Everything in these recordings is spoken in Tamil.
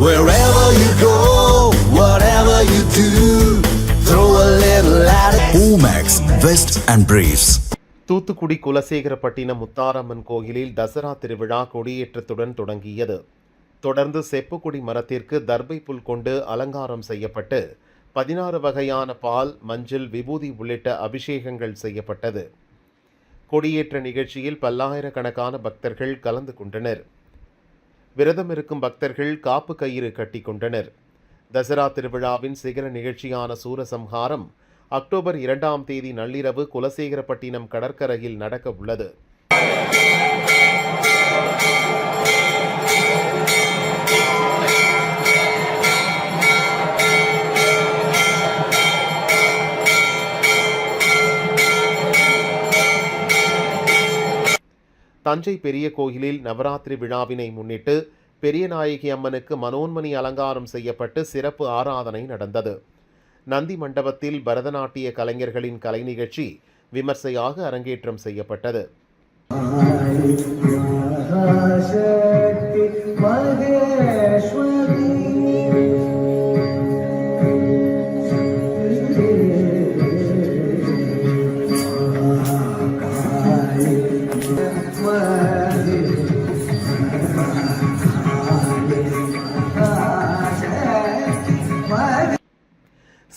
Wherever you go, whatever you do, throw a little at it. Omax, Vest and Briefs. Thoothukudi Kulasekarapattinam Mutharamman கோயிலில் தசரா திருவிழா கொடியேற்றத்துடன் தொடங்கியது. தொடர்ந்து செப்புக்குடி மரத்திற்கு தர்பை புல் கொண்டு அலங்காரம் செய்யப்பட்டு 16 வகையான பால், மஞ்சள், விபூதி உள்ளிட்ட அபிஷேகங்கள் செய்யப்பட்டது. கொடியேற்ற நிகழ்ச்சியில் பல்லாயிரக்கணக்கான பக்தர்கள் கலந்து கொண்டனர். விரதம் இருக்கும் பக்தர்கள் காப்பு கயிறு கட்டி கொண்டனர். தசரா திருவிழாவின் சிகர நிகழ்ச்சியான சூரசம்ஹாரம் அக்டோபர் 2ஆம் தேதி நள்ளிரவு குலசேகரப்பட்டினம் கடற்கரையில் நடக்க உள்ளது. தஞ்சை பெரிய கோயிலில் நவராத்திரி விழாவினை முன்னிட்டு பெரியநாயகி அம்மனுக்கு மனோன்மணி அலங்காரம் செய்யப்பட்டு சிறப்பு ஆராதனை நடந்தது. நந்தி மண்டபத்தில் பரதநாட்டிய கலைஞர்களின் கலை நிகழ்ச்சி விமர்சையாக அரங்கேற்றம் செய்யப்பட்டது.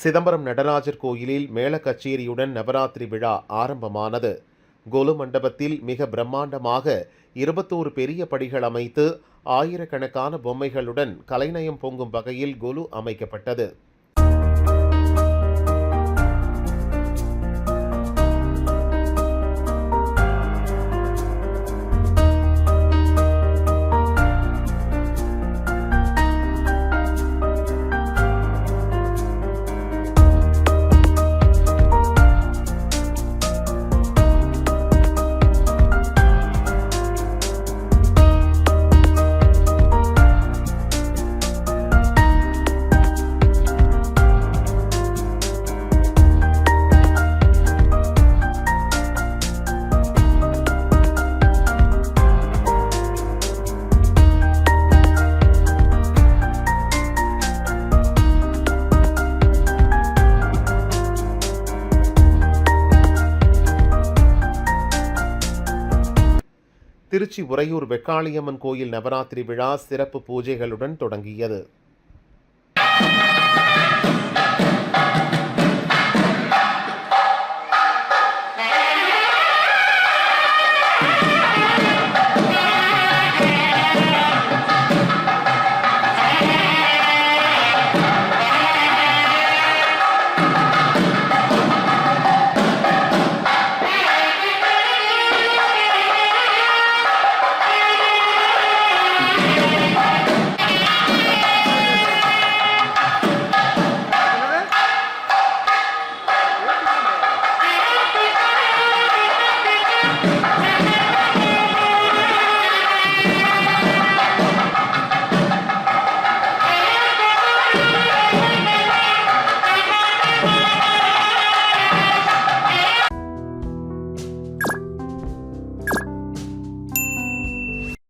சிதம்பரம் நடராஜர் கோயிலில் மேள கச்சேரியுடன் நவராத்திரி விழா ஆரம்பமானது. கொலு மண்டபத்தில் மிக பிரம்மாண்டமாக 21 பெரிய படிகள் அமைத்து ஆயிரக்கணக்கான பொம்மைகளுடன் கலைநயம் பொங்கும் வகையில் கொலு அமைக்கப்பட்டது. திருச்சி உறையூர் வெக்காளியம்மன் கோயில் நவராத்திரி விழா சிறப்பு பூஜைகளுடன் தொடங்கியது.